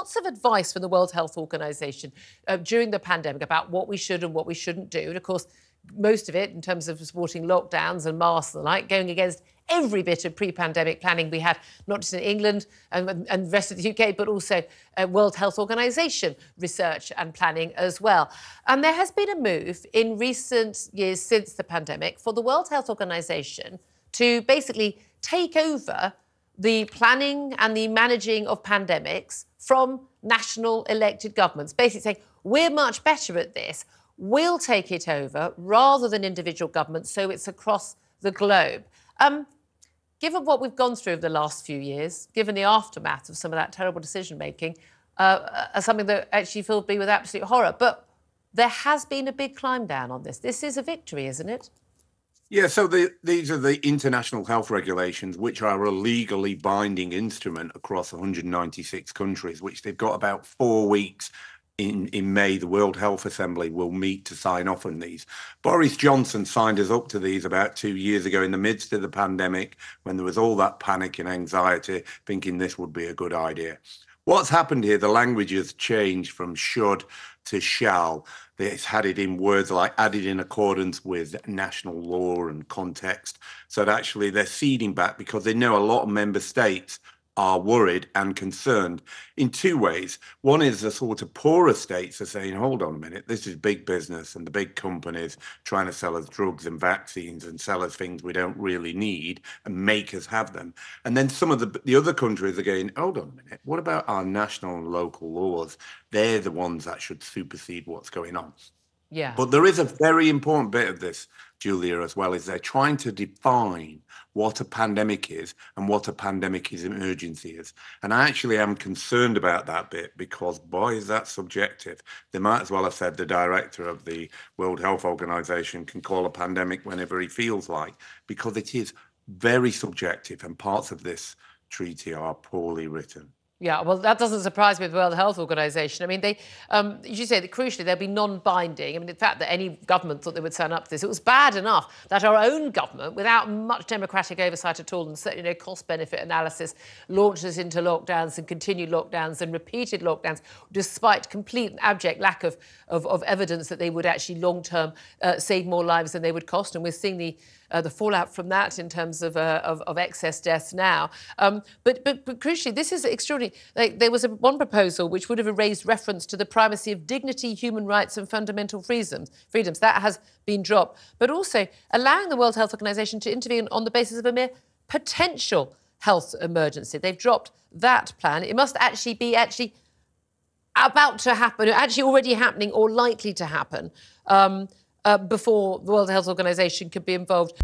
lots of advice from the World Health Organization during the pandemic about what we should and what we shouldn't do. And of course, most of it in terms of supporting lockdowns and masks and the like, going against every bit of pre-pandemic planning we had, not just in England and the rest of the UK, but also World Health Organization research and planning as well. And there has been a move in recent years since the pandemic for the World Health Organization to basically take over the planning and the managing of pandemics from national elected governments, basically saying, we're much better at this. We'll take it over rather than individual governments, so it's across the globe. Given what we've gone through over the last few years, given the aftermath of some of that terrible decision-making, something that actually filled me with absolute horror. But there has been a big climb down on this. This is a victory, isn't it? Yeah, so these are the international health regulations, which are a legally binding instrument across 196 countries, which they've got about 4 weeks. In May, the World Health Assembly will meet to sign off on these. Boris Johnson signed us up to these about 2 years ago in the midst of the pandemic, when there was all that panic and anxiety, thinking this would be a good idea. What's happened here, the language has changed from should to shall. It's had it in words like added in accordance with national law and context. So that actually they're ceding back because they know a lot of member states are worried and concerned in two ways. One is the sort of poorer states are saying, hold on a minute, this is big business and the big companies trying to sell us drugs and vaccines and sell us things we don't really need and make us have them. And then some of the other countries are going, hold on a minute, what about our national and local laws? They're the ones that should supersede what's going on. Yeah. But there is a very important bit of this, Julia, as well, is they're trying to define what a pandemic is and what a pandemic emergency is. And I actually am concerned about that bit because, boy, is that subjective. They might as well have said the director of the World Health Organization can call a pandemic whenever he feels like, because it is very subjective and parts of this treaty are poorly written. Yeah, well, that doesn't surprise me with the World Health Organization. I mean, they, as you say, that crucially, they'll be non-binding. I mean, the fact that any government thought they would sign up to this, it was bad enough that our own government, without much democratic oversight at all and certainly no cost-benefit analysis, launched us into lockdowns and continued lockdowns and repeated lockdowns, despite complete and abject lack of evidence that they would actually long-term save more lives than they would cost. And we're seeing the fallout from that in terms of excess deaths now. But crucially, this is extraordinary. Like, there was one proposal which would have erased reference to the primacy of dignity, human rights and fundamental freedoms. That has been dropped. But also allowing the World Health Organization to intervene on the basis of a mere potential health emergency. They've dropped that plan. It must actually be about to happen, actually already happening or likely to happen before the World Health Organization could be involved.